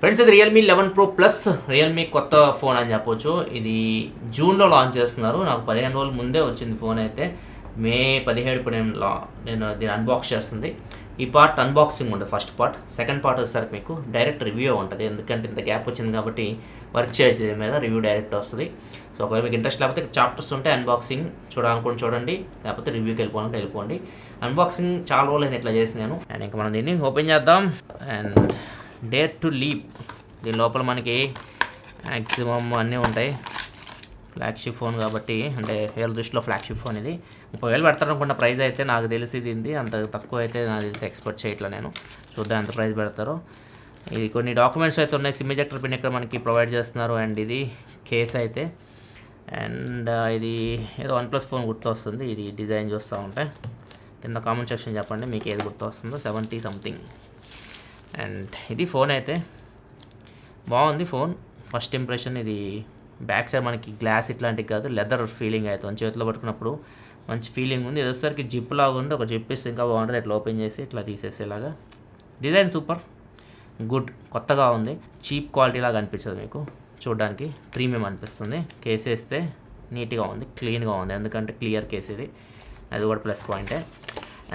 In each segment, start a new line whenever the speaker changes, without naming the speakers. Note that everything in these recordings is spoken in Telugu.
ఫ్రెండ్స్ ఇది రియల్మీ 11 Pro ప్లస్ రియల్మీ కొత్త ఫోన్ అని చెప్పొచ్చు. ఇది జూన్లో లాంచ్ చేస్తున్నారు. నాకు 15 రోజుల ముందే వచ్చింది ఫోన్ అయితే. మే 17 ఇప్పుడు నేను దీన్ని అన్బాక్స్ చేస్తుంది. ఈ పార్ట్ అన్బాక్సింగ్ ఉంటుంది ఫస్ట్ పార్ట్. సెకండ్ పార్ట్ వచ్చేసరికి మీకు డైరెక్ట్ రివ్యూ ఉంటుంది. ఎందుకంటే ఇంత గ్యాప్ వచ్చింది కాబట్టి వర్క్ చేసే మీద రివ్యూ డైరెక్ట్ వస్తుంది. సో ఒకవేళ మీకు ఇంట్రెస్ట్ లేకపోతే చాప్టర్స్ ఉంటే అన్బాక్సింగ్ చూడాలనుకోండి చూడండి, లేకపోతే రివ్యూకి వెళ్ళిపోండి. అన్బాక్సింగ్ చాలా రోజులు ఇట్లా చేసి నేను అండ్ ఇంకా మనం దీన్ని ఓపెన్ చేద్దాం. అండ్ డేర్ టు లీవ్ దీని లోపల మనకి మ్యాక్సిమం అన్నీ ఉంటాయి. ఫ్లాగ్షిప్ ఫోన్ కాబట్టి అంటే వేల దృష్టిలో ఫ్లాగ్షిప్ ఫోన్ ఇది 30,000 పెడతారనుకున్న ప్రైస్ అయితే నాకు తెలిసి దీనిది అంత తక్కువ అయితే నాకు తెలిసి ఎక్స్పెక్ట్ చేయట్లా నేను. చూద్దాం ఎంత ప్రైస్ పెడతారో. ఇది కొన్ని డాక్యుమెంట్స్ అయితే ఉన్నాయి. సిమ్ ఎజెక్టర్ పిన్ ఇక్కడ మనకి ప్రొవైడ్ చేస్తున్నారు. అండ్ ఇది కేస్ అయితే అండ్ ఇది ఏదో OnePlus ఫోన్ గుర్తు వస్తుంది. ఇది డిజైన్ చూస్తూ ఉంటే కింద కామెంట్ సెక్షన్ చెప్పండి మీకు ఏది గుర్తు వస్తుందో. 70 సంథింగ్. అండ్ ఇది ఫోన్ అయితే బాగుంది ఫోన్. ఫస్ట్ ఇంప్రెషన్ ఇది బ్యాక్ సైడ్ మనకి గ్లాస్ ఇట్లాంటివి కాదు, లెదర్ ఫీలింగ్ అవుతుంది. చేతిలో పట్టుకున్నప్పుడు మంచి ఫీలింగ్ ఉంది. ఇదొసరికి జిప్ లాగా ఉంది. ఒక జిప్ ఇస్తే ఇంకా బాగుంటుంది. ఇట్లా ఓపెన్ చేసి ఇట్లా తీసేసేలాగా. డిజైన్ సూపర్ గుడ్, కొత్తగా ఉంది. చీప్ క్వాలిటీ లాగా అనిపించదు మీకు చూడడానికి, ప్రీమియం అనిపిస్తుంది. కేసు వేస్తే నీట్గా ఉంది, క్లీన్గా ఉంది. ఎందుకంటే క్లియర్ కేసు ఇది, అది కూడా ప్లస్ పాయింటే.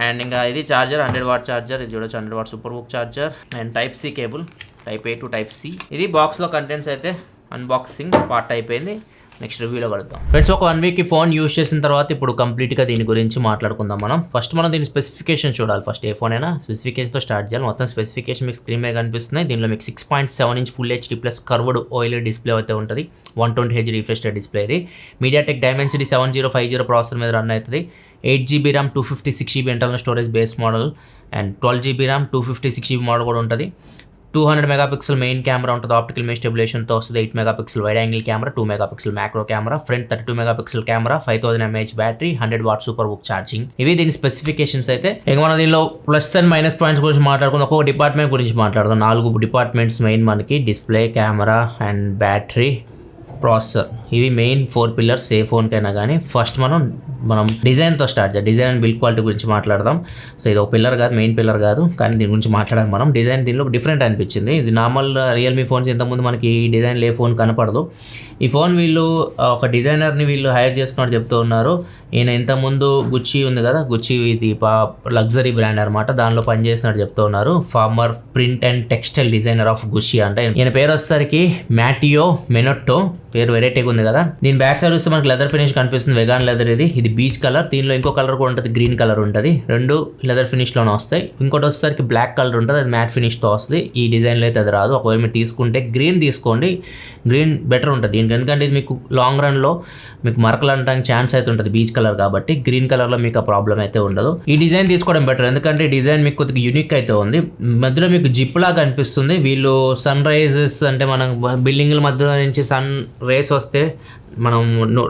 అండ్ ఇంకా ఇది ఛార్జర్ 100 వాట్ ఛార్జర్. ఇది చూడొచ్చు 100 what super book charger. And Type-C cable, Type-A to Type-C. ఇది బాక్స్లో కంటెంట్స్ అయితే అన్బాక్సింగ్ పార్ట్ అయిపోయింది. నెక్స్ట్ రివ్యూలో కలుద్దాం. ఫ్రెండ్స్ ఒక 1 వీక్కి ఫోన్ యూజ్ చేసిన తర్వాత ఇప్పుడు కంప్లీట్గా దీని గురించి మాట్లాడుకుందాం మనం. ఫస్ట్ మనం దీని స్పెసిఫికేషన్ చూడాలి. ఫస్ట్ ఏ ఫోన్ అయినా స్పెసిఫికేషన్తో స్టార్ట్ చేయాలి. మొత్తం స్పెసిఫికేషన్ మీకు స్క్రీన్ మీద కనిపిస్తున్నాయి. దీనిలో మీకు 6.7 inch full HD plus curved OLED display అయితే ఉంటుంది. 120Hz refresh rate display. ఇది MediaTek Dimensity 7050 ప్రాసెసర్ మీద రన్ అవుతుంది. 8GB RAM 256GB internal storage base model and 12GB RAM 256GB model కూడా ఉంటుంది. 200 మెగాపిక్సెల్ మెయిన్ కెమెరా ఉంటుంది. ఆప్టికల్ ఇమేజ్ స్టెబిలేషన్తో వస్తుంది. 8 megapixel wide angle camera, 2 megapixel macro camera, front 32 megapixel camera, 5000 mAh battery, 100 what super book charging. ఇవి దీని స్పెసిఫికేషన్స్ అయితే. ఇక మనం దీనిలో ప్లస్ అండ్ మైనస్ పాయింట్స్ గురించి మాట్లాడుకుందాం. ఒక్కొక్క డిపార్ట్మెంట్ గురించి మాట్లాడదాం. 4 డిపార్ట్మెంట్స్ మెయిన్ మనకి: display, camera and battery, processor. ఇవి మెయిన్ 4 పిల్లర్స్ ఏ ఫోన్కైనా కానీ. ఫస్ట్ మనం డిజైన్తో స్టార్ట్ చేయాలి. డిజైన్ అండ్ బిల్డ్ క్వాలిటీ గురించి మాట్లాడదాం. సో ఇది ఒక పిల్లర్ కాదు, మెయిన్ పిల్లర్ కాదు, కానీ దీని గురించి మాట్లాడాలి మనం. డిజైన్ దీనిలో డిఫరెంట్ అనిపించింది. ఇది నార్మల్ రియల్మీ ఫోన్స్ ఇంతకుముందు మనకి ఈ డిజైన్లో ఏ ఫోన్ కనపడదు. ఈ ఫోన్ వీళ్ళు ఒక డిజైనర్ని వీళ్ళు హైర్ చేసుకున్నట్టు చెప్తూ ఉన్నారు. ఈయన ఇంతకుముందు గుచ్చి ఉంది కదా, గుచ్చి ఇది లగ్జరీ బ్రాండ్ అనమాట, దానిలో పనిచేసినట్టు చెప్తూ ఉన్నారు. Former print and textile designer of Gucci అంటే. ఈయన పేరు వచ్చేసరికి మ్యాటియో మెనొట్టో. పేరు వెరైటీగా ఉంది కదా. దీని బ్యాక్ సైడ్ వస్తే మనకి లెదర్ ఫినిష్ కనిపిస్తుంది. వెగాన్ లెదర్. ఇది బీచ్ కలర్. దీనిలో ఇంకో కలర్ కూడా ఉంటుంది, గ్రీన్ కలర్ ఉంటుంది. 2 లెదర్ ఫినిష్లోనే వస్తాయి. ఇంకోటి వచ్చేసరికి బ్లాక్ కలర్ ఉంటుంది, అది మ్యాట్ ఫినిష్తో వస్తుంది. ఈ డిజైన్లో అయితే అది రాదు. ఒకవేళ మీరు తీసుకుంటే గ్రీన్ తీసుకోండి, గ్రీన్ బెటర్ ఉంటుంది దీనికి. ఎందుకంటే ఇది మీకు లాంగ్ రన్లో మీకు మరకలు అనడానికి ఛాన్స్ అయితే ఉంటుంది బీచ్ కలర్ కాబట్టి. గ్రీన్ కలర్లో మీకు ఆ ప్రాబ్లం అయితే ఉండదు. ఈ డిజైన్ తీసుకోవడం బెటర్, ఎందుకంటే ఈ డిజైన్ మీకు కొద్దిగా యూనిక్ అయితే ఉంది. మధ్యలో మీకు జిప్ లాగా అనిపిస్తుంది. వీళ్ళు సన్ రైజెస్ అంటే మనం బిల్డింగ్ల మధ్య నుంచి సన్ రేస్ వస్తే మనం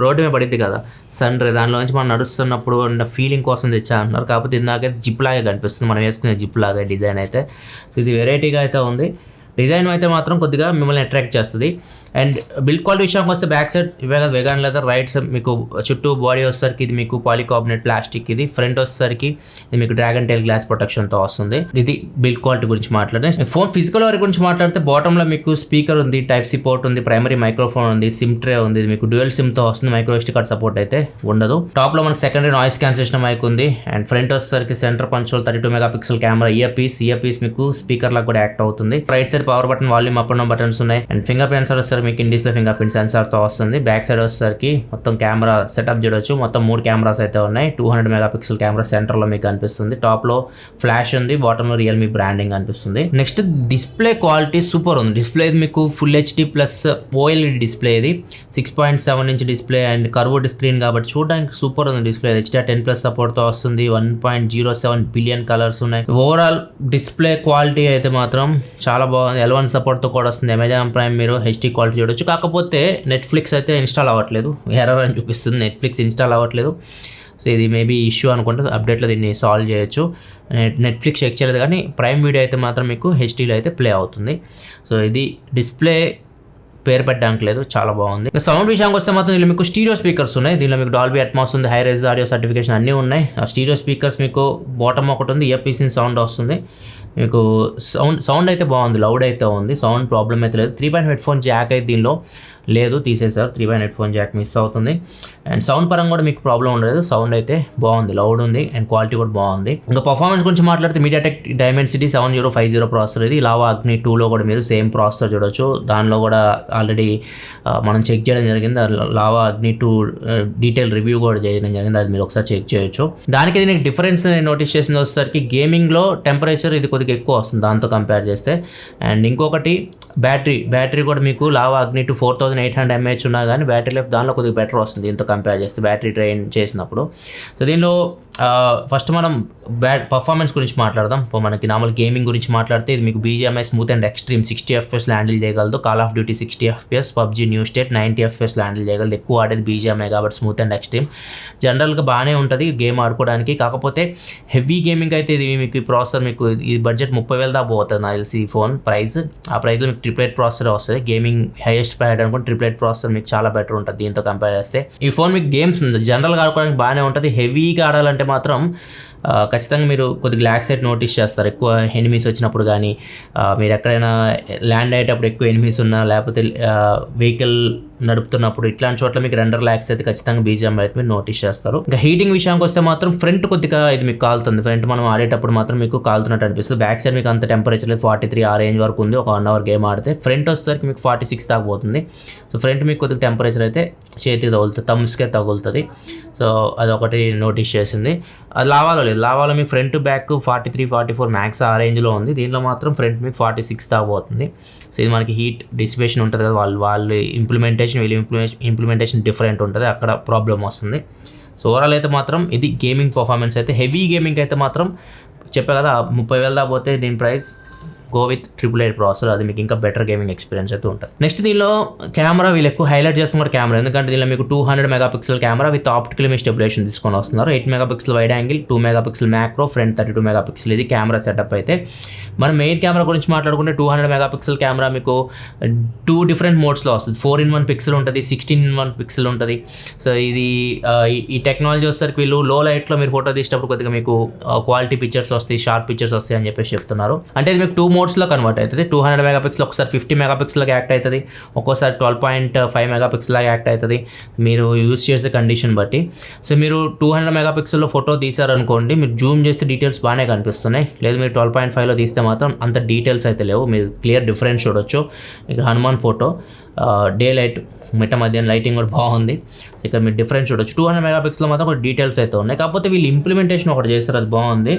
రోడ్డు మీద పడిద్ది కదా సన్ రే, దానిలో నుంచి మనం నడుస్తున్నప్పుడు ఫీలింగ్ కోసం తెచ్చా అంటున్నారు. కాకపోతే ఇందాక జిప్ లాగే కనిపిస్తుంది, మనం వేసుకునే జిప్ లాగా డిజైన్ అయితే. సో ఇది వెరైటీగా అయితే ఉంది. డిజైన్ అయితే మాత్రం కొద్దిగా మిమ్మల్ని అట్రాక్ట్ చేస్తుంది. అండ్ బిల్డ్ క్వాలిటీ విషయానికి వస్తే బ్యాక్ సైడ్ ఇవే కదా వెగాన్ లెదర్. రైట్ సైడ్ మీకు చుట్టూ బాడీ వచ్చేసరికి ఇది మీకు పాలికార్బోనేట్ ప్లాస్టిక్. ఇది ఫ్రంట్ వచ్చేసరికి ఇది మీకు డ్రాగన్ టైల్ గ్లాస్ ప్రొటెక్షన్తో వస్తుంది. ఇది బిల్డ్ క్వాలిటీ గురించి మాట్లాడితే. ఫోన్ ఫిజికల్ వరకు గురించి మాట్లాడితే బాటంలో మీకు స్పీకర్ ఉంది, Type-C పోర్ట్ ఉంది, ప్రైమరీ మైక్రోఫోన్ ఉంది, సిమ్ ట్రే ఉంది. ఇది మీకు డ్యూయల్ సిమ్తో వస్తుంది. మైక్రో SD కార్డ్ సపోర్ట్ అయితే ఉండదు. టాప్లో మనకి సెకండరీ నాయిస్ క్యాన్సిలేషన్ మైక్ ఉంది. అండ్ ఫ్రంట్ వచ్చేసరికి centre punch hole 32 megapixel camera, ear piece మీకు స్పీకర్ లాగా కూడా యాక్ట్ అవుతుంది. Right side power button, volume up and down buttons ఉన్నాయి. అండ్ ఫింగర్ ప్రింట్ సెన్సార్ వస్తారు మీకు ఇన్ డిస్ప్లే ఫింగర్ ప్రింట్ సెన్సార్తో వస్తుంది. బ్యాక్ సైడ్ వచ్చేసరికి మొత్తం కెమెరా సెటప్ చూడొచ్చు. మొత్తం 3 కెమెరాస్ అయితే ఉన్నాయి. 200 మెగాపిక్సెల్ కెమెరా సెంటర్లో మీకు కనిపిస్తుంది. టాప్లో ఫ్లాష్ ఉంది, బాటంలో రియల్మీ బ్రాండింగ్ అనిపిస్తుంది. నెక్స్ట్ డిస్ప్లే క్వాలిటీ సూపర్ ఉంది. డిస్ప్లే మీకు full HD plus OLED display. ఇది 6.7 inch display and curved screen కాబట్టి చూడడానికి సూపర్ ఉంది డిస్ప్లే. HDR10+ సపోర్ట్తో వస్తుంది. 1.07 బిలియన్ కలర్స్ ఉన్నాయి. ఓవరాల్ డిస్ప్లే క్వాలిటీ అయితే మాత్రం చాలా బాగుంది. L1 సపోర్ట్తో కూడా వస్తుంది. అమెజాన్ ప్రైమ్ మీరు HD క్వాలిటీ చూడొచ్చు. కాకపోతే నెట్ఫ్లిక్స్ అయితే ఇన్స్టాల్ అవ్వట్లేదు, ఎర్రర్ అని చూపిస్తుంది. నెట్ఫ్లిక్స్ ఇన్స్టాల్ అవ్వట్లేదు. సో ఇది మేబీ ఇష్యూ అనుకుంటే అప్డేట్లో దీన్ని సాల్వ్ చేయొచ్చు. నెట్ఫ్లిక్స్ చెక్ చేయలేదు కానీ ప్రైమ్ వీడియో అయితే మాత్రం మీకు HDలో అయితే ప్లే అవుతుంది. సో ఇది డిస్ప్లే పేరు పెట్టడానికి లేదు, చాలా బాగుంది. సౌండ్ విషయానికి వస్తే మాత్రం దీనిలో మీకు స్టీరియో స్పీకర్స్ ఉన్నాయి. దీనిలో మీకు డాల్బీ అట్మాస్ ఉంది, హై రేజ్ ఆడియో సర్టిఫికేషన్ అన్నీ ఉన్నాయి. ఆ స్టీరియో స్పీకర్స్ మీకు బాటమ్ ఒకటి ఉంది, ఇయర్ పీస్ సౌండ్ వస్తుంది. మీకు సౌండ్ అయితే బాగుంది, లౌడ్ అయితే ఉంది, సౌండ్ ప్రాబ్లం అయితే లేదు. 3.5 హెడ్ఫోన్ జాక్ అయితే దీనిలో లేదు, తీసేశారు. 3.5 హెడ్ఫోన్ జాక్ మిస్ అవుతుంది. అండ్ సౌండ్ పరంగా కూడా మీకు ప్రాబ్లం ఉండలేదు, సౌండ్ అయితే బాగుంది, లౌడ్ ఉంది అండ్ క్వాలిటీ కూడా బాగుంది. ఇంకా పర్ఫార్మెన్స్ గురించి మాట్లాడితే మీడియాటెక్ డైమెన్సిటీ 7050 ప్రాసెసర్, ఇది లావా అగ్ని 2లో కూడా మీరు సేమ్ ప్రాసెసర్ చూడొచ్చు. దానిలో కూడా ఆల్రెడీ మనం చెక్ చేయడం జరిగింది, లావా అగ్ని 2 డీటెయిల్ రివ్యూ కూడా చేయడం జరిగింది, అది మీరు ఒకసారి చెక్ చేయొచ్చు. దానికి దీనికి డిఫరెన్స్ నోటీస్ చేసిన వచ్చేసరికి గేమింగ్లో టెంపరేచర్ ఇది కొద్దిగా ఎక్కువ వస్తుంది దాంతో కంపేర్ చేస్తే. అండ్ ఇంకొకటి బ్యాటరీ కూడా మీకు లావా అగ్ని 2 4800 mAh ఉన్నా కానీ బ్యాటరీ లైఫ్ దానిలో కొద్దిగా బెటర్ వస్తుంది దీంతో కంపేర్ చేస్తే, బ్యాటరీ డ్రైన్ చేసినప్పుడు. సో దీనిలో ఫస్ట్ మనం పర్ఫార్మెన్స్ గురించి మాట్లాడదాం. మనకి నార్మల్ గేమింగ్ గురించి మాట్లాడితే ఇది మీకు BGMI smooth and extreme 60 FPS handle చేయగలదు. Call of duty 60 FPS, PUBG new state 90 FPS handle చేయగలదు. ఎక్కువ ఆడేది BGMI కాబట్టి స్మూత్ అండ్ ఎక్స్ట్రీమ్. జనరల్గా బాగానే ఉంటుంది గేమ్ ఆడుకోవడానికి. కాకపోతే హెవీ గేమింగ్ అయితే ఇది మీకు ప్రాసెసర్ మీకు ఈ బడ్జెట్ 30,000 దాకా పోతుంది నాకు తెలిసి ఈ ఫోన్ ప్రైస్. ఆ ప్రైస్లో మీకు 888 ప్రాసెసర్ వస్తుంది. గేమింగ్ హైయెస్ట్ ప్రైడ్ అనుకుంటే 888 ప్రాసెసర్ మీకు చాలా బెటర్ ఉంటుంది దీంతో కంపేర్ చేస్తే. ఈ ఫోన్ మీకు గేమ్స్ జనరల్గా ఆడుకోవడానికి బాగానే ఉంటుంది. హెవీగా ఆడాలంటే మాత్రం ఖచ్చితంగా మీరు కొద్దిగా ల్యాగ్ సైట్ నోటీస్ చేస్తారు. ఎక్కువ ఎనిమీస్ వచ్చినప్పుడు కానీ, మీరు ఎక్కడైనా ల్యాండ్ అయ్యేటప్పుడు ఎక్కువ ఎనిమీస్ ఉన్నా, లేకపోతే వెహికల్ నడుపుతున్నప్పుడు ఇట్లాంటి చోట్ల మీకు రెండర్ ల్యాక్స్ అయితే ఖచ్చితంగా BGMI అయితే మీరు నోటీస్ చేస్తారు. ఇంకా హీటింగ్ విషయానికి వస్తే మాత్రం ఫ్రంట్ కొద్దిగా ఇది మీకు కాలుతుంది. ఫ్రంట్ మనం ఆడేటప్పుడు మాత్రం మీకు కాలుతున్నట్టు అనిపిస్తుంది. బ్యాక్ సైడ్ మీకు అంత టెంపరేచర్ లేదు, 43 ఆ రేంజ్ వరకు ఉంది ఒక 1 అవర్ గేమ్ ఆడితే. ఫ్రంట్ వచ్చేసరికి మీకు 46 దాకా పోతుంది. సో ఫ్రంట్ మీకు కొద్దిగా టెంపరేచర్ అయితే చేతికి తగులుతుంది, థమ్స్కే తగులుతుంది. సో అదొకటి నోటీస్ చేసింది. అది లావాలో లేదు, లావాలో మీకు ఫ్రంట్ బ్యాక్ 43 44 మ్యాక్స్ ఆ రేంజ్లో ఉంది. దీనిలో మాత్రం ఫ్రంట్ మీకు 46 దాకా పోతుంది. సో ఇది మనకి హీట్ డిసిపేషన్ ఉంటుంది కదా, వాళ్ళు ఇంప్లిమెంటేషన్ డిఫరెంట్ ఉంటుంది, అక్కడ ప్రాబ్లం వస్తుంది. సో ఓవరాల్ అయితే మాత్రం ఇది గేమింగ్ పర్ఫార్మెన్స్ అయితే. హెవీ గేమింగ్ అయితే మాత్రం చెప్పా కదా 30,000 దాకా పోతే దీని ప్రైస్ గో విత్ 888 ప్రాసెసర్, అది మీకు ఇంకా బెటర్ గేమింగ్ ఎక్స్పీరియన్స్ అయితే ఉంటుంది. నెక్స్ట్ దీనిలో కెమెరా వీళ్ళు ఎక్కువ హైలైట్ చేస్తున్నారు కెమెరా, ఎందుకంటే దీనిలో మీకు 200 megapixel camera with optical image stabilisation తీసుకొని వస్తున్నారు. 8 megapixel wide angle, 2 megapixel macro, front 32 megapixel, ఇది కెమెరా సెటప్ అయితే. మనం మెయిన్ కెమెరా గురించి మాట్లాడుకుంటే 200 మెగాపిక్సెల్ కెమెరా మీకు 2 డిఫరెంట్ మోడ్స్లో వస్తుంది. 4:1 పిక్సెల్ ఉంటుంది, 16:1 పిక్సెల్ ఉంటుంది. సో ఇది ఈ టెక్నాలజీ వచ్చేసరికి వీళ్ళు లో లైట్లో మీరు ఫోటో తీసేటప్పుడు కొద్దిగా మీకు క్వాలిటీ పిక్చర్స్ వస్తాయి, షార్ప్ పిక్చర్స్ వస్తాయి అని చెప్పేసి చెప్తున్నారు. అంటే ఇది మీకు 2 మోడ్స్లో కన్వర్ట్ అవుతుంది. 200 మెగాపిక్సెల్ ఒకసారి 50 మెగాపిక్సెల్గా యాక్ట్ అవుతుంది, ఒక్కోసారి 12.5 మెగాపిక్సెల్గా యాక్ట్ అవుతుంది మీరు యూజ్ చేసే కండిషన్ బట్టి. సో మీరు 200 మెగాపిక్సెల్లో ఫోటో తీసారనుకోండి, మీరు జూమ్ చేస్తే డీటెయిల్స్ బాగానే కనిపిస్తున్నాయి. లేదు మీరు 12.5లో తీస్తే మాత్రం అంత డీటెయిల్స్ అయితే లేవు, మీరు క్లియర్ డిఫరెన్స్ చూడొచ్చు. ఇక్కడ హనుమాన్ ఫోటో డే లైట్ మిట్ట మధ్యాహ్నం లైటింగ్ కూడా బాగుంది. సో ఇక్కడ మీరు డిఫరెన్స్ చూడొచ్చు. 200 మెగాపిక్సెల్ మాత్రం ఒక డీటెయిల్స్ అయితే ఉన్నాయి. కాకపోతే వీళ్ళు ఇంప్లిమెంటేషన్ ఒకటి చేస్తారు, అది బాగుంది.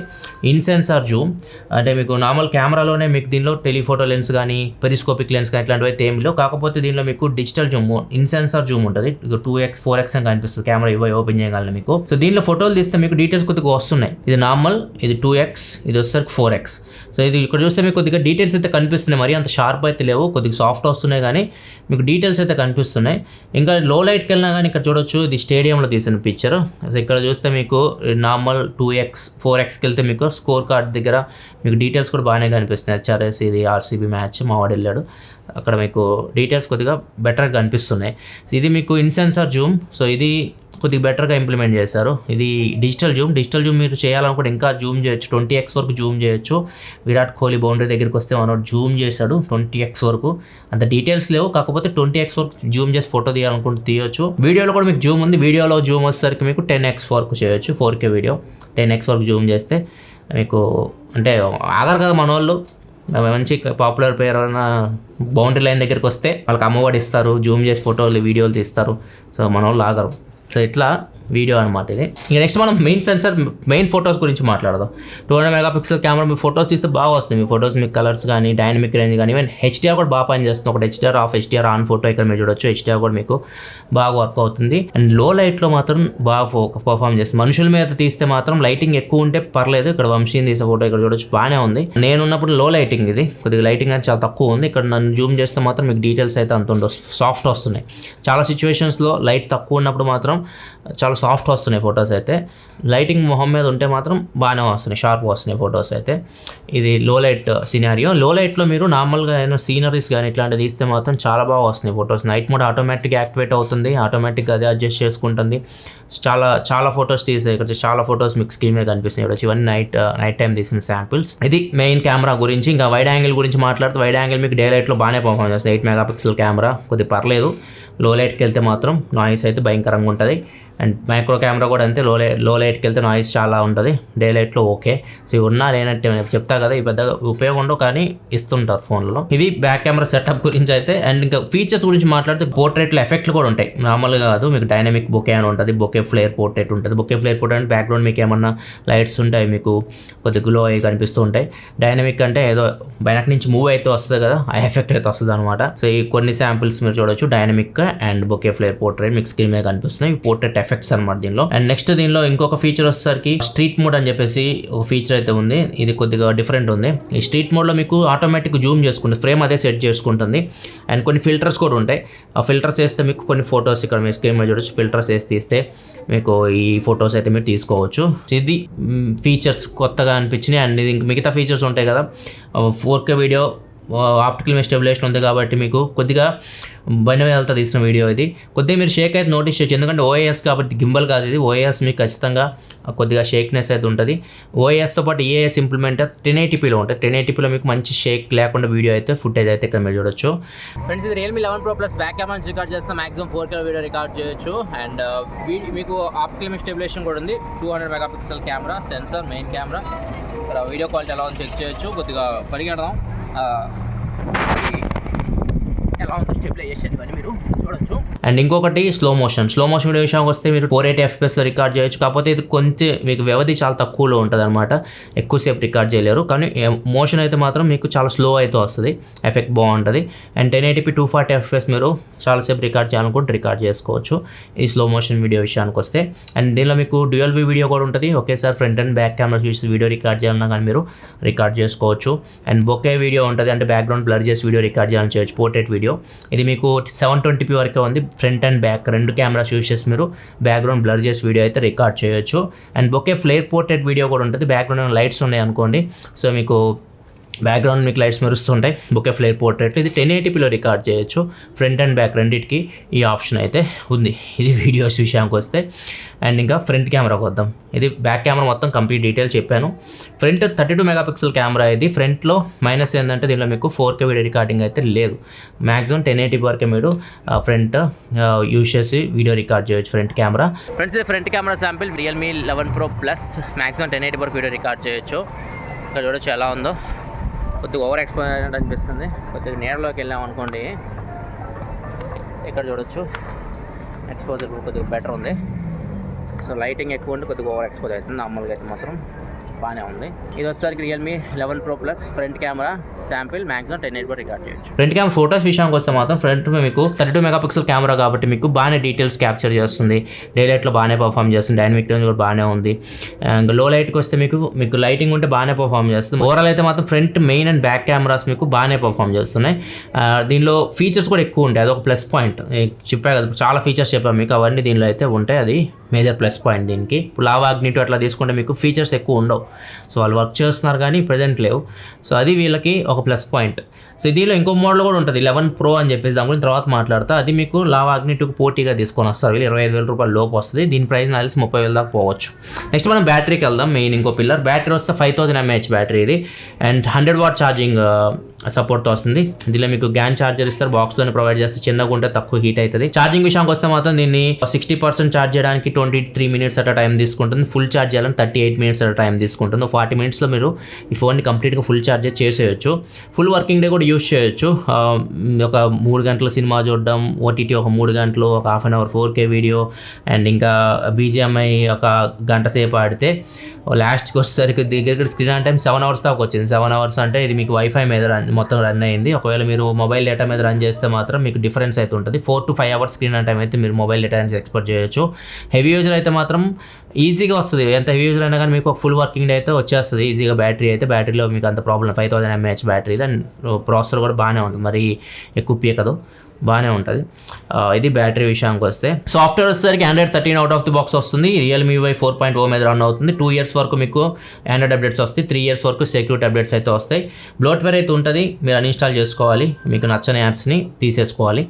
ఇన్ సెన్సార్ జూమ్ అంటే మీకు నార్మల్ కెమెరాలోనే మీకు దీనిలో టెలిఫోటో లెన్స్ కానీ పెరిస్కోపిక్ లెన్స్ కానీ ఇట్లాంటివి అయితే ఏమి లేవు. కాకపోతే దీనిలో మీకు digital zoom, in sensor zoom ఉంటుంది. 2x 4x అని కనిపిస్తుంది కెమెరా ఇవ్వ ఓపెన్ చేయగలను మీకు. సో దీనిలో ఫోటోలు తీస్తే మీకు డీటెయిల్స్ కొద్దిగా వస్తున్నాయి. ఇది నార్మల్, ఇది 2x, ఇది వచ్చేసరికి 4x. సో ఇది ఇక్కడ చూస్తే మీకు కొద్దిగా డీటెయిల్స్ అయితే కనిపిస్తున్నాయి, మరి అంత షార్ప్ అయితే లేవు, కొద్దిగా సాఫ్ట్ వస్తున్నాయి కానీ మీకు డీటెయిల్స్ అయితే కనిపిస్తున్నాయి. ఇంకా లో లైట్కి వెళ్ళినా కానీ ఇక్కడ చూడొచ్చు, ఇది స్టేడియంలో తీసిన పిక్చర్. సో ఇక్కడ చూస్తే మీకు నార్మల్ 2x 4xకి వెళ్తే మీకు స్కోర్ కార్డ్ దగ్గర మీకు డీటెయిల్స్ కూడా బాగానే కనిపిస్తున్నాయి. HRS ఇది RCB మ్యాచ్ మా వాడు వెళ్ళాడు, అక్కడ మీకు డీటెయిల్స్ కొద్దిగా బెటర్గా కనిపిస్తున్నాయి. ఇది మీకు ఇన్ సెన్సార్ జూమ్, సో ఇది కొద్దిగా బెటర్గా ఇంప్లిమెంట్ చేశారు. ఇది డిజిటల్ జూమ్ మీరు చేయాలనుకుంటే ఇంకా జూమ్ చేయొచ్చు, 20x వరకు జూమ్ చేయొచ్చు. విరాట్ కోహ్లీ బౌండరీ దగ్గరికి వస్తే మనోడు జూమ్ చేశాడు 20x వరకు, అంత డీటెయిల్స్ లేవు. కాకపోతే 20x వరకు జూమ్ చేసి ఫోటో తీయాలనుకుంటే తీయొచ్చు. వీడియోలో కూడా మీకు జూమ్ ఉంది, వీడియోలో జూమ్ వచ్చేసరికి మీకు 10x వరకు చేయొచ్చు. 4K వీడియో 10x వరకు జూమ్ చేస్తే మీకు అంటే ఆగరు కదా మన వాళ్ళు, మంచి పాపులర్ పేరు అయినా బౌండరీ లైన్ దగ్గరికి వస్తే వాళ్ళకి అమ్మఒడి ఇస్తారు, జూమ్ చేసి ఫోటోలు వీడియోలు తీస్తారు. సో మన వాళ్ళు ఆగరు. సో ఇట్లా వీడియో అనమాట ఇది. ఇక నెక్స్ట్ మనం మెయిన్ ఫొటోస్ గురించి మాట్లాడదాం. 200 మెగాపిక్సెల్ కెమెరా మీ ఫొటోస్ తీస్తే బాగా వస్తుంది. మీ ఫొటోస్ మీకు కలర్స్ కానీ డైనమిక్ రేంజ్ కానీ ఈవెన్ HDR కూడా బాగా పనిచేస్తుంది. ఒకటి HDR of, HDR on photo ఇక్కడ మీరు చూడొచ్చు. HDR కూడా మీకు బాగా వర్క్ అవుతుంది. అండ్ లో లైట్లో మాత్రం బాగా పర్ఫామ్ చేస్తుంది. మనుషుల మీద తీస్తే మాత్రం లైటింగ్ ఎక్కువ ఉంటే పర్లేదు. ఇక్కడ వంశీని తీసే ఫోటో ఇక్కడ చూడొచ్చు బాగానే ఉంది. నేను ఉన్నప్పుడు లో లైటింగ్, ఇది కొద్దిగా లైటింగ్ అనేది చాలా తక్కువ ఉంది. ఇక్కడ నన్ను జూమ్ చేస్తే మాత్రం మీకు డీటెయిల్స్ అయితే అంత ఉండవు, సాఫ్ట్ వస్తున్నాయి. చాలా సిచ్యువేషన్స్లో లైట్ తక్కువ ఉన్నప్పుడు మాత్రం చాలా సాఫ్ట్ వస్తున్నాయి ఫొటోస్ అయితే. లైటింగ్ మొహం మీద ఉంటే మాత్రం బాగానే వస్తున్నాయి, షార్ప్ వస్తున్నాయి ఫొటోస్ అయితే. ఇది లో లైట్ సినారియో. లో లైట్లో మీరు నార్మల్గా ఏదైనా సీనరీస్ కానీ ఇట్లాంటివి తీస్తే మాత్రం చాలా బాగా వస్తున్నాయి ఫొటోస్. నైట్ మోడ్ ఆటోమేటిక్గా యాక్టివేట్ అవుతుంది, ఆటోమేటిక్గా అదే అడ్జస్ట్ చేసుకుంటుంది. చాలా ఫొటోస్ తీసాయి ఇక్కడ, చాలా ఫొటోస్ మీకు స్క్రీన్ మీద కనిపిస్తున్నాయి. ఇక్కడ ఇవన్నీ నైట్ టైం తీసిన శాంపిల్స్. ఇది మెయిన్ కెమెరా గురించి. ఇంకా వైడ్ యాంగిల్ గురించి మాట్లాడితే వైడ్ యాంగిల్ మీకు డే లైట్లో బాగానే పర్ఫామ్ చేస్తుంది. 8 మెగాపిక్సెల్ కెమెరా కొద్దిగా పర్లేదు. లో లైట్కి వెళ్తే మాత్రం నాయిస్ అయితే భయంకరంగా ఉంటుంది. అండ్ మైక్రో కెమెరా కూడా అంతే, లో లైట్కి వెళ్తే నాయిస్ చాలా ఉంటుంది, డే లైట్లో ఓకే. సో ఇవి ఉన్నా లేనట్టే చెప్తా కదా, ఈ పెద్దగా ఉపయోగం ఉండవు కానీ ఇస్తుంటారు ఫోన్లో. ఇది బ్యాక్ కెమెరా సెటప్ గురించి అయితే. అండ్ ఇంకా ఫీచర్స్ గురించి మాట్లాడితే పోర్ట్రేట్లో ఎఫెక్ట్లు కూడా ఉంటాయి. నార్మల్గా కాదు, మీకు డైనమిక్ బొకే అని ఉంటుంది, బొకే ఫ్లేర్ పోర్ట్రేట్ ఉంటుంది. బొకే ఫ్లేర్ పోర్ట్రేట్ అంటే బ్యాక్గ్రౌండ్ మీకు ఏమన్నా లైట్స్ ఉంటాయి, మీకు కొద్దిగా గ్లో అయ్యి కనిపిస్తూ ఉంటాయి. డైనమిక్ అంటే ఏదో వెనక నుంచి మూవ్ అయితే వస్తుంది కదా, ఆ ఎఫెక్ట్ అయితే వస్తుంది అనమాట. సో ఈ కొన్ని శాంపిల్స్ మీరు చూడొచ్చు, dynamic and bokeh flare portrait మీకు స్క్రీన్ మీద కనిపిస్తున్నాయి. పోర్ట్రేట్ ఎఫెక్ట్స్ అనమాట దీనిలో. అండ్ నెక్స్ట్ దీనిలో ఇంకొక ఫీచర్ వచ్చేసరికి స్ట్రీట్ మోడ్ అని చెప్పేసి ఒక ఫీచర్ అయితే ఉంది. ఇది కొద్దిగా డిఫరెంట్ ఉంది. ఈ స్ట్రీట్ మోడ్ లో మీకు ఆటోమేటిక్ జూమ్ చేసుకుంటుంది, ఫ్రేమ్ అదే సెట్ చేసుకుంటుంది. అండ్ కొన్ని ఫిల్టర్స్ కూడా ఉంటాయి. ఆ ఫిల్టర్స్ వేస్తే మీకు కొన్ని ఫొటోస్ ఇక్కడ మీ స్క్రీన్ మీద చూడొచ్చు, ఫిల్టర్స్ వేసి తీస్తే మీకు ఈ ఫొటోస్ అయితే మీరు తీసుకోవచ్చు. ఇది ఫీచర్స్ కొత్తగా అనిపించినాయి. అండ్ ఇది మిగతా ఫీచర్స్ ఉంటాయి కదా, 4K వీడియో, ఆప్టికల్ స్టెబిలైజేషన్ ఉంది కాబట్టి మీకు కొద్దిగా బయట తీసిన వీడియో ఇది. కొద్దిగా మీరు షేక్ అయితే నోటీస్ చేయొచ్చు, ఎందుకంటే ఓఏఎస్ కాబట్టి, గింబల్ కాదు ఇది. ఓఏఎస్ మీకు ఖచ్చితంగా కొద్దిగా షేక్నెస్ అయితే ఉంటుంది. ఓఏఎస్తో పాటు ఈఏఎస్ ఇంప్లిమెంట్ 1080pలో ఉంటుంది. 1080pలో మీకు మంచి షేక్ లేకుండా వీడియో అయితే, ఫుటేజ్ అయితే ఇక్కడ మీరు చూడొచ్చు. ఫ్రెండ్స్, ఇది Realme 11 Pro Plus back camera నుంచి రికార్డ్ చేస్తున్న మాక్సిమం 4K వీడియో రికార్డ్ చేయొచ్చు. అండ్ మీకు ఆప్టికల్ స్టెబిలైజేషన్ కూడా ఉంది. 200 megapixel camera, sensor, main camera. Video quality ఎలా ఉందో చెక్ చేయొచ్చు. కొద్దిగా పరిగెడదాం, ఎలా ఉందో స్టెబిలైజేషన్ ఇవన్నీ మీరు చూడొచ్చు. అండ్ ఇంకొకటి స్లో మోషన్ వీడియో విషయానికి వస్తే మీరు 480 FPSలో రికార్డ్ చేయొచ్చు. కాకపోతే ఇది కొంచెం మీకు వ్యవధి చాలా తక్కువలో ఉంటుంది అనమాట, ఎక్కువసేపు రికార్డ్ చేయలేరు. కానీ మోషన్ అయితే మాత్రం మీకు చాలా స్లో అయితే వస్తుంది, ఎఫెక్ట్ బాగుంటుంది. అండ్ 1080p 240 FPS మీరు చాలాసేపు రికార్డ్ చేయాలనుకుంటే రికార్డ్ చేసుకోవచ్చు ఈ స్లో మోషన్ వీడియో విషయానికి వస్తే. అండ్ దీనిలో మీకు డ్యూయల్ వ్యూ వీడియో కూడా ఉంటుంది. ఒకేసారి ఫ్రంట్ అండ్ బ్యాక్ కెమెరా చూసి వీడియో రికార్డ్ చేయాలన్నా కానీ మీరు రికార్డ్ చేసుకోవచ్చు. అండ్ బొకే వీడియో ఉంటుంది, అంటే బ్యాక్గ్రౌండ్ బ్లర్ చేసి వీడియో రికార్డ్ చేయాలని చేయొచ్చు, పోర్ట్రేట్ వీడియో. ఇది మీకు 720p వరకే ఉంది. ఫ్రంట్ అండ్ బ్యాక్ రెండు కెమెరాస్ యూస్ చేసి మీరు బ్యాక్గ్రౌండ్ బ్లర్ చేసి వీడియో అయితే రికార్డ్ చేయొచ్చు. And bokeh flare portrait video కూడా ఉంటుంది. బ్యాక్గ్రౌండ్ లైట్స్ ఉన్నాయి అనుకోండి, సో మీకు బ్యాక్గ్రౌండ్ మీకు లైట్స్ మెరుస్తుంటాయి. బొకే ఫ్లేర్ పోర్ట్రేట్ ఇది 1080pలో రికార్డ్ చేయొచ్చు. ఫ్రంట్ అండ్ బ్యాక్ రెండింటికి ఈ ఆప్షన్ అయితే ఉంది. ఇది వీడియోస్ విషయానికి వస్తే. అండ్ ఇంకా ఫ్రంట్ కెమెరాకి వద్దాం. ఇది బ్యాక్ కెమెరా మొత్తం కంప్లీట్ డీటెయిల్స్ చెప్పాను. ఫ్రంట్ 32 మెగాపిక్సెల్ కెమెరా ఇది. ఫ్రంట్లో మైనస్ ఏంటంటే దీనిలో మీకు 4K వీడియో రికార్డింగ్ అయితే లేదు. మ్యాక్సిమం 1080p వరకే మీరు ఫ్రంట్ యూస్ చేసి వీడియో రికార్డ్ చేయొచ్చు ఫ్రంట్ కెమెరా. ఫ్రెండ్స్, ఇది front camera sample Realme 11 Pro Plus. Maximum 1080p వరకు వీడియో రికార్డ్ చేయొచ్చు. ఇక్కడ చూడొచ్చు ఎలా ఉందో. కొద్దిగా ఓవర్ ఎక్స్పోజ్ అయినట్టు అనిపిస్తుంది. కొద్దిగా నీడలోకి వెళ్ళాం అనుకోండి, ఇక్కడ చూడొచ్చు ఎక్స్పోజర్ కొద్దిగా బెటర్ ఉంది. సో లైటింగ్ ఎక్కువ ఉంటే కొద్దిగా ఓవర్ ఎక్స్పోజ్ అవుతుంది. నార్మల్గా అయితే మాత్రం బాగానే ఉంది. ఇది వచ్చేసరికి Realme 11 Pro Plus front camera sample, maximum 1080p record చేయొచ్చు. ఫ్రంట్ కెమెరా ఫోటోస్ విషయానికి వస్తే మాత్రం ఫ్రంట్ మీకు 32 మెగాపిక్సెల్ కెమెరా కాబట్టి మీకు బాగానే డీటెయిల్స్ క్యాప్చర్ చేస్తుంది. డే లైట్లో బాగానే పర్ఫామ్ చేస్తుంది. డైనమిక్ రేంజ్ కూడా బాగానే ఉంది. ఇంకా లో లైట్కి వస్తే మీకు లైటింగ్ ఉంటే బాగానే పర్ఫామ్ చేస్తుంది. ఓవరాల్ అయితే మాత్రం front main and back cameras మీకు బాగానే పర్ఫామ్ చేస్తున్నాయి. దీనిలో ఫీచర్స్ కూడా ఎక్కువ ఉంటాయి, అదొక ప్లస్ పాయింట్. చెప్పా కదా, చాలా ఫీచర్స్ చెప్పాను మీకు, అవన్నీ దీనిలో అయితే ఉంటాయి. అది మేజర్ ప్లస్ పాయింట్ దీనికి. ఇప్పుడు లావా అగ్నిటో అట్లా తీసుకుంటే మీకు ఫీచర్స్ ఎక్కువ ఉండవు. సో వాళ్ళు వర్క్ చేస్తున్నారు కానీ ప్రజెంట్ లేవు. సో అది వీళ్ళకి ఒక ప్లస్ పాయింట్. సో దీనిలో ఇంకో మోడల్ కూడా ఉంటుంది 11 Pro అని చెప్పేసి, దాని గురించి తర్వాత మాట్లాడతా. అది మీకు లావా అగ్నిటోకి పోటీగా తీసుకొని వస్తారు. వీళ్ళు 25,000 రూపాయల లోపు వస్తుంది. దీని ప్రైస్ నాకు తెలిసి 30,000 దాకా పోవచ్చు. నెక్స్ట్ మనం బ్యాటరీకి వెళ్దాం. మెయిన్ ఇంకో పిల్లర్ బ్యాటరీ వస్తే 5000 mAh బ్యాటరీ ఇది. అండ్ 100W ఛార్జింగ్ సపోర్ట్తో వస్తుంది. దీనిలో మీకు గ్యాన్ ఛార్జర్ ఇస్తారు, బాక్స్లోనే ప్రొవైడ్ చేస్తే. చిన్నగా ఉంటే తక్కువ హీట్ అవుతుంది. ఛార్జింగ్ విషయానికి వస్తే మాత్రం దీన్ని 60% ఛార్జ్ చేయడానికి 23 minutes అట్లా టైం తీసుకుంటుంది. ఫుల్ ఛార్జ్ చేయాలని 38 minutes అట్లా టైం తీసుకుంటుంది. 40 minutesలో మీరు ఈ ఫోన్ని కంప్లీట్గా ఫుల్ ఛార్జ్ చేసేయచ్చు. ఫుల్ వర్కింగ్ డే కూడా యూస్ చేయొచ్చు. ఒక 3 గంటలు సినిమా చూడడం, ఓటీటీ ఒక 3 గంటలు, ఒక half an hour 4K video, and ఇంకా BGMI ఒక గంట సేపు ఆడితే లాస్ట్కి వచ్చేసరికి దగ్గర స్క్రీన్ ఆన్ టైం 7 hours దాకా వచ్చింది. 7 hours అంటే ఇది మీకు వైఫై మీద మొత్తం రన్ అయింది. ఒకవేళ మీరు మొబైల్ డేటా మీద రన్ చేస్తే మాత్రం మీకు డిఫరెన్స్ అయితే ఉంటుంది. 4 to 5 hours screen on time అయితే మీరు మొబైల్ డేటా నుంచి ఎక్స్పోర్ట్ చేయొచ్చు. హెవీ యూజర్ అయితే మాత్రం ఈజీగా వస్తుంది. ఎంత హెవీ యూజర్ అయినా కానీ మీకు ఒక ఫుల్ వర్కింగ్ డే అయితే వచ్చేస్తుంది ఈజీగా. బ్యాటరీలో మీకు అంత ప్రాబ్లం. 5000 mAh battery. దాని ప్రాసెసర్ కూడా బాగానే ఉంటుంది, మరి ఎక్కువ పీకదు. బాగానే ఉంటుంది. ఇది బ్యాటరీ విషయానికి వస్తే. సాఫ్ట్వేర్ వచ్చేసరికి Android 13 out of the box వస్తుంది. Realme UI 4.0 మీద రన్ అవుతుంది. 2 years వరకు మీకు Android అప్డేట్స్ వస్తాయి. 3 years వరకు సెక్యూరిటీ అప్డేట్స్ అయితే వస్తాయి. బ్లోట్వేర్ అయితే ఉంటుంది, మీరు అన్ఇన్స్టాల్ చేసుకోవాలి, మీకు నచ్చని యాప్స్ని తీసేసుకోవాలి.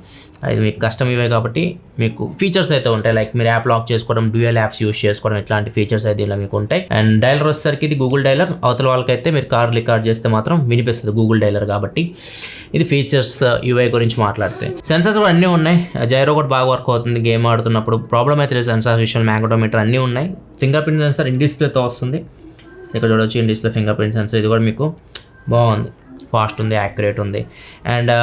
అది మీకు కస్టమ్ ఇవే కాబట్టి మీకు ఫీచర్స్ అయితే ఉంటాయి, లైక్ మీరు యాప్ లాక్ చేసుకోవడం, డ్యూయల్ యాప్స్ యూస్ చేసుకోవడం, ఇట్లాంటి ఫీచర్స్ అయితే ఇలా మీకు ఉంటాయి. అండ్ డైలర్ వచ్చేసరికి ఇది గూగుల్ డైలర్. అవతల వాళ్ళకైతే మీరు కార్ రికార్డ్ చేస్తే మాత్రం వినిపిస్తుంది గూగుల్ డైలర్ కాబట్టి. ఇది ఫీచర్స్ యూఐ గురించి మాట్లాడితే. సెన్సర్స్ కూడా అన్నీ ఉన్నాయి. జైరో కూడా బాగా వర్క్ అవుతుంది గేమ్ ఆడుతున్నప్పుడు, ప్రాబ్లం అయితే లేదు. సెన్సార్ విషయం, మ్యాగ్నెటోమీటర్ అన్నీ ఉన్నాయి. ఫింగర్ ప్రింట్ సెన్సర్ ఇన్ డిస్ప్లేతో వస్తుంది. ఇక్కడ చూడవచ్చు in display finger print sensor. ఇది కూడా మీకు బాగుంది, ఫాస్ట్ ఉంది, యాక్యురేట్ ఉంది. అండ్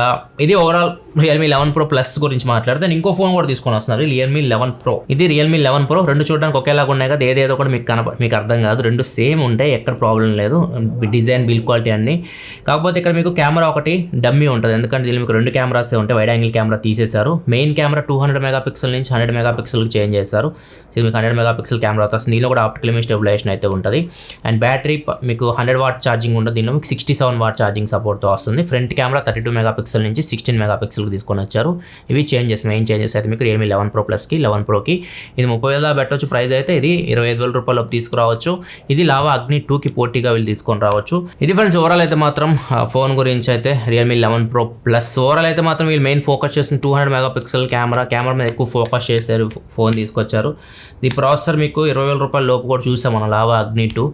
ఇది ఓవరాల్ Realme 11 Pro Plus గురించి మాట్లాడితే నేను ఇంకో ఫోన్ కూడా తీసుకొని వస్తున్నారు, Realme 11 Pro. ఇది Realme 11 Pro, రెండు చూడడానికి ఒకేలాగా ఉన్నాయి కదా, ఏదేదో కూడా మీకు అర్థం కాదు, రెండు సేమ్ ఉంటాయి, ఎక్కడ ప్రాబ్లం లేదు, డిజైన్, బిల్డ్ క్వాలిటీ అన్ని. కాకపోతే ఇక్కడ మీకు కెమెరా ఒకటి డమ్మీ ఉంటుంది, ఎందుకంటే దీనిలో మీకు 2 కెమెరాసే ఉంటాయి. వైడ్ యాంగిల్ కెమెరా తీసేశారు. మెయిన్ కెమెరా 200 మెగాపిక్సెల్ నుంచి 100 మెగాపిక్సెల్కి చేంజ్ చేస్తారు. ఇది మీకు 100 మెగాపిక్సెల్ కెమెరా వస్తుంది. దీనిలో కూడా ఆప్టికల్ ఇమేజ్ స్టెబిలైజేషన్ అయితే ఉంటుంది. అండ్ బ్యాటరీ మీకు 100 వాట్ ఛార్జింగ్ ఉంటుంది, దీనిలో మీకు 67 వాట్ ఛార్జింగ్ సపోర్ట్తో వస్తుంది. ఫ్రంట్ కెమెరా 32 మెగాపిక్సెల్ నుంచి 16 మెగాపిక్సెల్కి తీసుకొని వచ్చారు. ఇవి చేంజెస్, మెయిన్ చేంజెస్ అయితే మీకు Realme 11 Pro Plusకి 11 Proకి. ఇది 30,000 పెట్టవచ్చు ప్రైస్ అయితే, ఇది 25,000 రూపాయలకు తీసుకురావచ్చు. ఇది లావా అగ్ని 2కి పోటీగా వీళ్ళు తీసుకొని రావచ్చు. ఇది ఫ్రెండ్స్ ఓవరాల్ అయితే మాత్రం ఫోన్ గురించి అయితే Realme 11 Pro Plus. ఓవరాల్ అయితే మాత్రం వీళ్ళు మెయిన్ ఫోకస్ చేసిన 200 మెగాపిక్సెల్ కెమెరా మీద ఎక్కువ ఫోకస్ చేశారు, ఫోన్ తీసుకొచ్చారు. ఈ ప్రాసెసర్ మీకు 20,000 రూపాయల లోపు కూడా చూసాం మనం, లావా అగ్ని 2.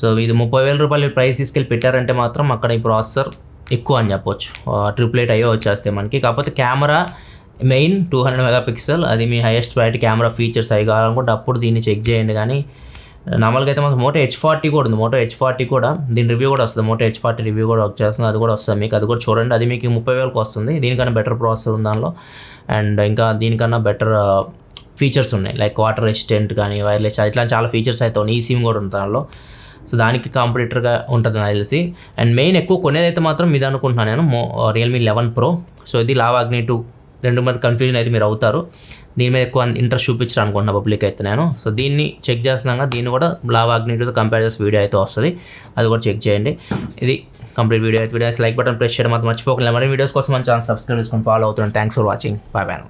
సో ఇది 30,000 రూపాయలు ప్రైస్ తీసుకెళ్ళి పెట్టారంటే మాత్రం అక్కడ ఈ ప్రాసెసర్ ఎక్కువ అని చెప్పొచ్చు. 888 అయ్యో వచ్చేస్తే మనకి. కాకపోతే కెమెరా మెయిన్ 200 మెగాపిక్సెల్, అది మీ హైయెస్ట్ క్వాలిటీ కెమెరా ఫీచర్స్ అవి కావాలనుకుంటే అప్పుడు దీన్ని చెక్ చేయండి. కానీ నార్మల్గా అయితే మనకు మోటో H40 కూడా ఉంది. మోటో H40 కూడా దీని రివ్యూ కూడా వస్తుంది, మోటో H40 రివ్యూ కూడా వచ్చేస్తుంది, అది కూడా వస్తుంది మీకు, అది కూడా చూడండి. అది మీకు 30,000కి వస్తుంది. దీనికన్నా బెటర్ ప్రాసెసర్ ఉంది దానిలో, అండ్ ఇంకా దీనికన్నా బెటర్ ఫీచర్స్ ఉన్నాయి, లైక్ వాటర్ రెసిస్టెంట్ కానీ, వైర్లెస్, ఇట్లాంటి చాలా ఫీచర్స్ అయితే ఉన్నాయి. ఈ సిమ్ కూడా ఉంది దానిలో. సో దానికి కాంపిటేటర్గా ఉంటుంది నాకు తెలిసి. అండ్ మెయిన్ ఎక్కువ కొనేదైతే మాత్రం ఇది అనుకుంటున్నాను నేను, Realme 11 Pro. సో ఇది లావా అగ్ని 2, రెండు మంది కన్ఫ్యూజన్ అయితే మీరు అవుతారు. దీని మీద ఎక్కువ ఇంట్రెస్ట్ చూపించారు అనుకుంటున్నా పబ్లిక్ అయితే నేను. సో దీన్ని చెక్ చేస్తున్నాగా, దీన్ని కూడా లావా అగ్ని 2తో కంపేర్ చేసి వీడియో అయితే వస్తుంది, అది కూడా చెక్ చేయండి. ఇది కంప్లీట్ వీడియో అయితే. వీడియోస్ లైక్ బటన్ ప్రెస్ చేయడం మాత్రం మర్చిపోకుండా. మరి వీడియోస్ కోసం మన ఛానల్ సబ్స్క్రైబ్ చేసుకొని ఫాలో అవుతున్నాను. Thanks for watching. Bye bye.